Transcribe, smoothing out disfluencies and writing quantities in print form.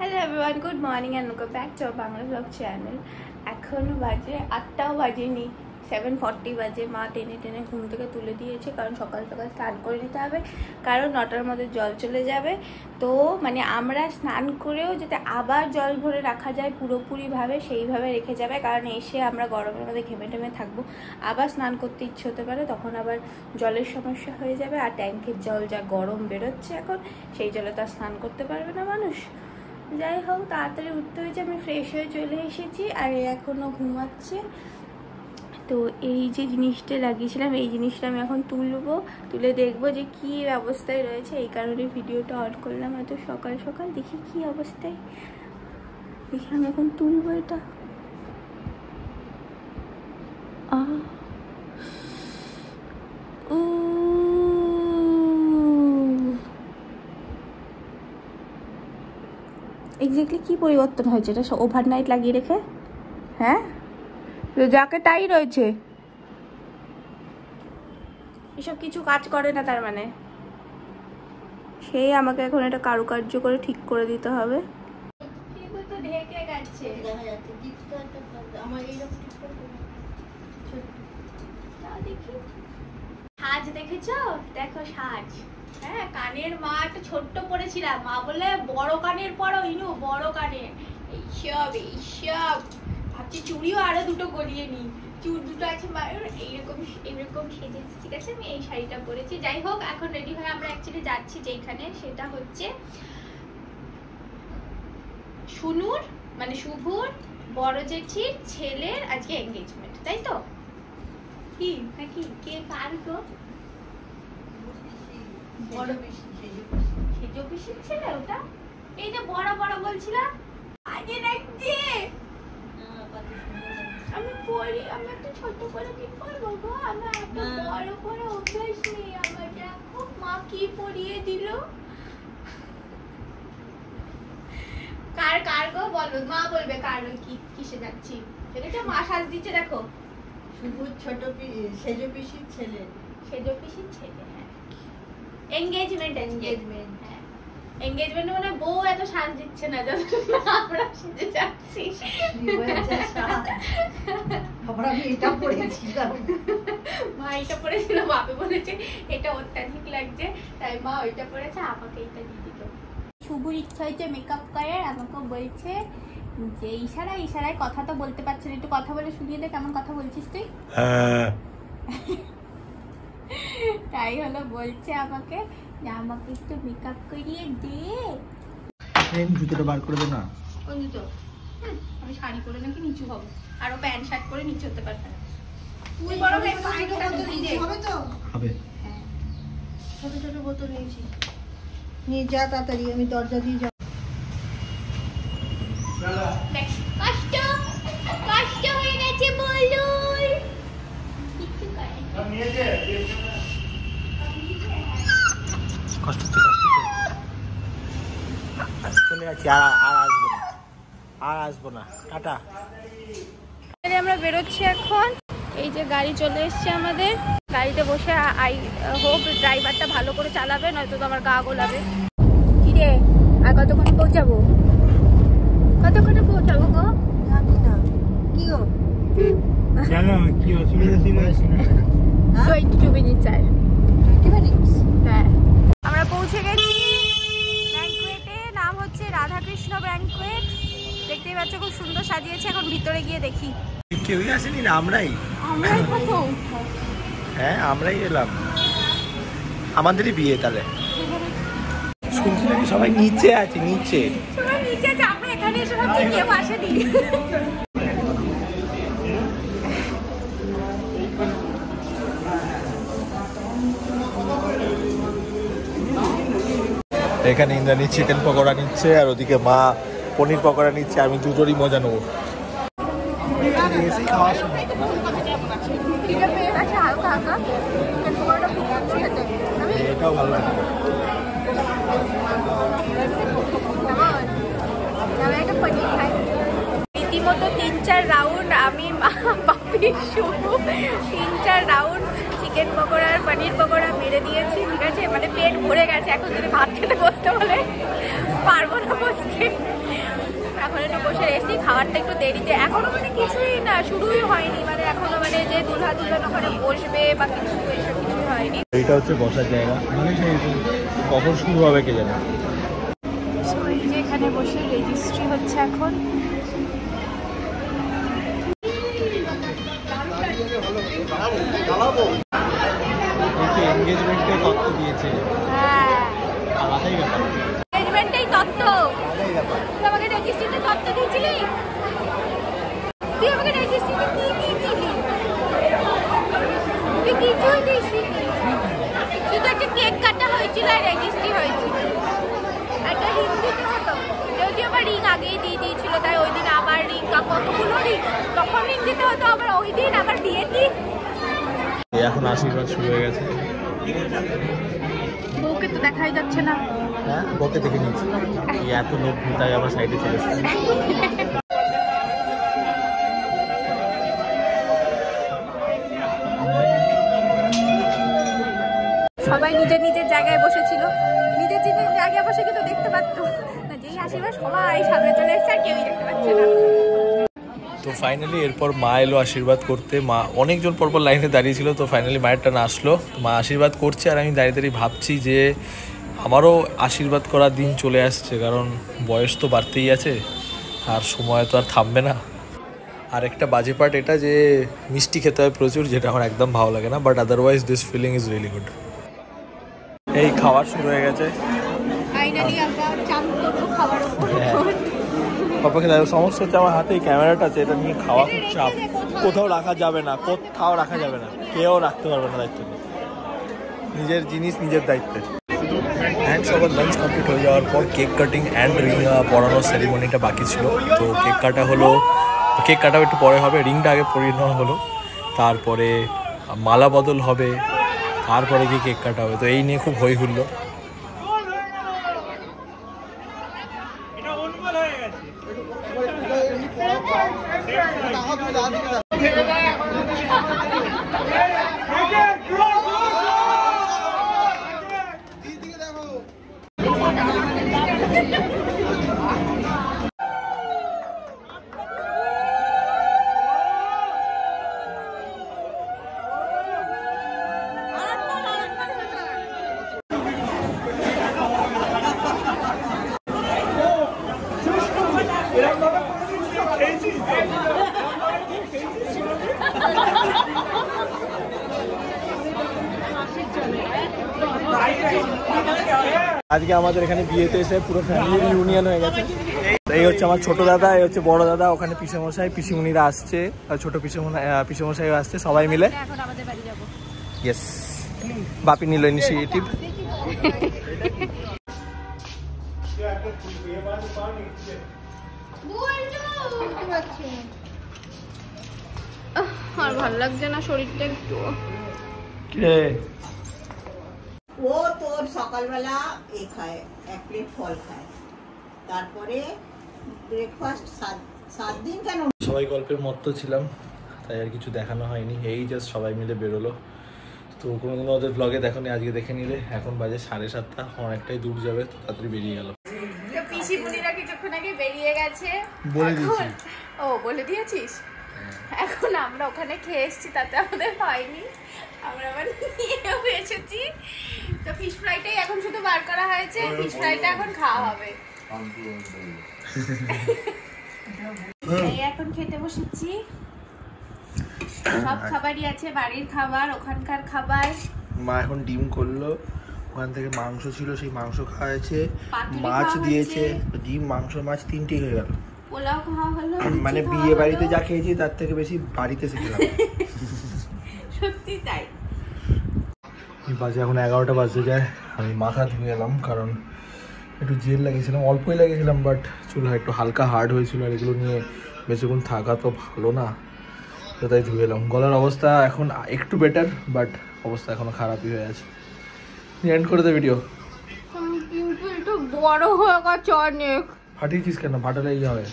Hello everyone, good morning and welcome back to our Bangla Vlog channel. এখন বাজে 8টাও বাজেনি, 7:40 বাজে। মা টেনে টেনে ঘুম থেকে তুলে দিয়েছে, কারণ সকাল সকাল স্নান করে নিতে হবে, কারণ 9টার মধ্যে জল চলে যাবে। তো মানে আমরা স্নান করেও যাতে আবার জল ভরে রাখা যায় পুরোপুরিভাবে, সেইভাবে রেখে যাবে, কারণ এসে আমরা গরমের মধ্যে ঘেমে টেমে থাকবো, আবার স্নান করতে ইচ্ছে হতে পারে, তখন আবার জলের সমস্যা হয়ে যাবে। আর ট্যাঙ্কের জল যা গরম বেরোচ্ছে এখন, সেই জলে তো আর স্নান করতে পারবে না মানুষ। যাই হোক, তাড়াতাড়ি উঠতে হয়েছে, আমি ফ্রেশ হয়ে চলে এসেছি, আর এখনও ঘুমাচ্ছে। তো এই যে জিনিসটা লাগিয়েছিলাম, এই জিনিসটা আমি এখন তুলে দেখবো যে কি অবস্থায় রয়েছে। এই কারণে ভিডিওটা অন করলাম এত সকাল সকাল, দেখি কি অবস্থায়। দেখি আমি এখন তুলবো এটা। এক্স্যাক্টলি কি পরিবর্তন হয়েছে এটা ওভারনাইট লাগিয়ে রেখে? হ্যাঁ, যাকে তাই রয়েছে, এসব কিছু কাজ করে না, তার মানে সেই আমাকে এখন এটা কারুকার্য করে ঠিক করে দিতে হবে। ঢেকে গেছে, সাজ দেখেছো? দেখো সাজ। হ্যাঁ, কানের মা একটা ছোট্ট পরেছিলাম, মা বলে বড় কানের পরো ইনু, বড় কানের। এইসব ভাবছি চুড়িও আরো দুটো গলিয়ে নি, চুড় দুটো আছে মায়ের, এইরকম সেজেছি। ঠিক আছে, আমি এই শাড়িটা পরেছি। যাই হোক, এখন রেডি হয়ে আমরা অ্যাকচুয়ালি যাচ্ছি যেখানে, সেটা হচ্ছে শুনুর মানে শুভর বড় জেঠির ছেলের আজকে এঙ্গেজমেন্ট, তাই তো? কি নাকি কে কার গো? বড় বেশি সেজো বেশি ছেলে ওটা, এই যে বড় বড় বলছিলাম। আজে দেখছি আমি পরি, আমি একটা ছোট করে কি পরবো গো? আমার এত বড় করে অভ্যাস নেই আমার। দেখো মা কি পরিয়ে দিল। কার গো বলো, মা বলবে কার কি কিসে যাচ্ছি। দেখেছো মা সাজ দিচ্ছে, দেখো শুভর ছোট সেজো পিসির ছেলে। হ্যাঁ, এঙ্গেজমেন্ট। হ্যাঁ, এঙ্গেজমেন্ট মানে বউ এত সাজ দিচ্ছে না, যত আমরা সেজে যাচ্ছি। আমি এটা পরেছিলাম, মা এটা পরেছিল, বাপে বলেছে এটা অত্যাধিক লাগছে, তাই মা ওইটা পরেছে, আমাকে এটা দিয়ে দিল। শুভর ইচ্ছা হয়েছে মেকআপ করার, আমাকে বলছে যে ইশারায় কথা তো বলতে পারছে না, একটু কথা বলে শুনিয়ে দে কেমন কথা বলছিস তুই। তাই হলো, বলছে আমাকে যে আমাকে একটু মেকআপ করিয়ে দে। জুতোটা বার করে দে না। কোন জুতো? আমি শাড়ি পরে নাকি নিচু হবো, আরো প্যান্ট শার্ট পরে নিচু হতে পারবে না। তুই বড় ভাই হবে তো? হবে। হ্যাঁ, ছোট ছোট বোতল নিয়েছি, নিয়ে যা তাড়াতাড়ি, আমি দরজা দিয়ে যাব। কষ্ট হয়ে গেছে বলুন। কষ্ট চলে যাচ্ছি, আর আসবো না, টাটা। আমরা বেরোচ্ছি এখন। এই যে গাড়ি চলে এসছে আমাদের, গাড়িতে বসে আই হোপ ড্রাইভারটা ভালো করে চালাবে, নয়তো তো আমার গা গোলাবে। কি রে, আর কতক্ষণে পৌঁছাবো গো? জানি না কি গো, জানো কি অসুবিধা ছিল? 22 মিনিট চাই। হ্যাঁ, আমরা পৌঁছে গেছি ব্যাংকুয়েটে। নাম হচ্ছে রাধাকৃষ্ণ ব্যাংকুয়েট। দেখতেই পাচ্ছ খুব সুন্দর সাজিয়েছে। এখন ভিতরে গিয়ে দেখি। কেউই আসেনি না, আমরাই প্রথম। হ্যাঁ, আমরাই এলাম, আমাদেরই বিয়ে। তাহলে শুনছি নাকি সবাই নিচে আছে, নিচে আমরা এখানে এসে ভাবছি কেউ আসেনি। এখানে ইন্দ্রাণী চিকেন পকোড়া নিচ্ছে, আর ওদিকে মা পনির পকোড়া নিচ্ছে। আমি দুটোরই মজা নেবো। এটাও ভালো লাগে। রীতিমতো 3-4 রাউন্ড আমি পাপি শুভ 3-4 রাউন্ড চিকেন পকোড়া আর পনির পকোড়া মেরে দিয়েছি, ঠিক আছে। মানে পেট ভরে গেছে, এখন যদি ভাত খেতে বসতে বলে পারবো না বসতে। এসেছি খাবারটা একটু দেরিতে, এখনো মানে কিছুই না, শুরুই হয়নি, মানে এখনো মানে যে দুলহা দুলহান ওখানে বসবে বা কিছু এসব কিছুই হয়নি। এইটা হচ্ছে বসার জায়গা, মানে কখন শুরু হবে কে জানে। এই যে এখানে বসে রেজিস্ট্রি হচ্ছে এখন। এনগেজমেন্টে তথ্য দিয়েছে। হ্যাঁ, আলাদাই ব্যাপার। এনগেজমেন্টেই তত্ত্ব। তুই আমাকে রেজিস্ট্রিতে তত্ত্ব দিয়েছিলি? তুই আমাকে রেজিস্ট্রিতে কি দিয়েছিলি? তুই কিছুই দিসনি। শুধু একটা কেক কাটা হয়েছিল আর রেজিস্ট্রি হয়েছিল। একটা রিং দিতে হতো, যদিও আবার রিং আগেই দিয়ে দিয়েছিল, তাই ওই দিন আবার রিং, কতগুলো রিং, তখন রিং দিতে হতো, আবার ওই দিন আবার বিয়ে দিই। এখন আশীর্বাদ শুরু হয়ে গেছে। বউকে তো দেখাই যাচ্ছে না। হ্যাঁ, বউকে দেখে নিয়েছি, এত লোক তাই আবার সাইডে চলে এসেছে। সবাই নিজের নিজের জায়গায় বসেছিল, নিজের নিজের জায়গায় বসে কিন্তু দেখতে পারতো না, যেই আশীর্বাদ সবাই সামনে চলে এসেছে আর কেউই দেখতে পাচ্ছে না। তো ফাইনালি এরপর মা এলো আশীর্বাদ করতে। মা অনেকজন পরপর লাইনে দাঁড়িয়েছিল, তো ফাইনালি মায়ের টান আসলো, মা আশীর্বাদ করছে। আর আমি দাঁড়িয়ে দাঁড়িয়ে ভাবছি যে আমারও আশীর্বাদ করার দিন চলে আসছে, কারণ বয়স তো বাড়তেই আছে আর সময় তো আর থামবে না। আর একটা বাজে পার্ট এটা যে মিষ্টি খেতে হয় প্রচুর, যেটা আমার একদম ভালো লাগে না, but otherwise this feeling is really good. এই খাবার শুরু হয়ে গেছে। ফাইনালি আমরা জাম্প করবো খাবার উপর। পাপাকে দেখো, সমস্যা হচ্ছে আমার হাতে এই ক্যামেরাটা আছে, এটা নিয়ে খাওয়া খুব চাপ, কোথাও রাখা যাবে না, কোথাও রাখা যাবে না, কেউ রাখতে পারবে না দায়িত্ব নিয়ে, নিজের জিনিস নিজের দায়িত্বে। অ্যান্ড সবার লাঞ্চ কমপ্লিট হয়ে যাওয়ার পর কেক কাটিং অ্যান্ড রিং পরানোর সেরিমনিটা বাকি ছিল। তো কেক কাটা হলো, কেক কাটাও একটু পরে হবে, রিংটা আগে পরিয়ে নেওয়া হলো, তারপরে মালা বদল হবে, তারপরে গিয়ে কেক কাটা হবে। তো এই নিয়ে খুব হই হুল্লো। আজকে আমাদের এখানে বিয়েতে এসে পুরো ফ্যামিলি ইউনিয়ন হয়ে গেছে। এই হচ্ছে আমার ছোট দাদা, এই হচ্ছে বড় দাদা, ওখানে পিসেমশাই পিসিমণিরা আসছে, ছোট পিসেমশাইও আসছে, সবাই মিলে। এখন আমাদের বাড়ি যাবো। ইয়েস, বাপি নিল ইনিশিয়েটিভ। আর ভালো লাগছে না শরীরটা একটু। ও তোর সকালবেলা এ খায়, 1 প্লেট ফল খায়, তারপরে ব্রেকফাস্ট 7 দিন কেন। সবাই গল্পের মত্ত ছিলাম, তাই আর কিছু দেখানো হয়নি, এই জাস্ট সবাই মিলে বেরোলো। তো কোনোদিনও ওদের ব্লগে দেখোনি, আজকে দেখে নিলে। এখন বাজে 7:30, অনেকটাই দূর যাবে, তো তাড়াতাড়ি বেরিয়ে গেল। তো পিসি বুনিরা কিছুক্ষণ আগে বেরিয়ে গেছে, বলে দিয়েছি। ও বলে দিয়েছিস? এখন আমরা ওখানে খেয়ে এসেছি, তাতে আমাদের হয়নি, আমরা আবার নিয়েও এসেছি। তো ফিশ ফ্রাইটাই এখন শুধু বার করা হয়েছে, ফিশ ফ্রাইটা এখন খাওয়া হবে। এই এখন খেতে বসেছি, সব খাবারই আছে, বাড়ির খাবার, ওখানকার খাবার। মা এখন ডিম করলো, ওখান থেকে মাংস ছিল, সেই মাংস খাওয়া হয়েছে, পাতুরি মাছ খাওয়া দিয়েছে, হয়েছে। ডিম মাংস মাছ তিনটেই হয়ে গেল। পোলাও খাওয়া হলো, মানে লুচি বিয়ে খাওয়া বাড়িতে হলো। যা খেয়েছি তার থেকে বেশি বাড়িতে শিখলাম। সত্যি তাই। বাজে এখন 11টা বাজতে যায়। আমি মাথা ধুয়ে এলাম, কারণ একটু জেল লাগিয়েছিলাম, অল্পই লাগিয়েছিলাম, বাট চুলটা একটু হালকা হার্ড হয়েছিল, আর এগুলো নিয়ে বেশিক্ষণ থাকা তো ভালো না, তো তাই ধুয়ে এলাম। গলার অবস্থা এখন একটু বেটার, বাট অবস্থা এখনো খারাপই হয়ে আছে। এন্ড করে দে ভিডিও। কিন্তু একটু বড় হয়ে গেছে অনেক। ফাটিয়েছিস কেন? ফাটালে ইয়ে হবে।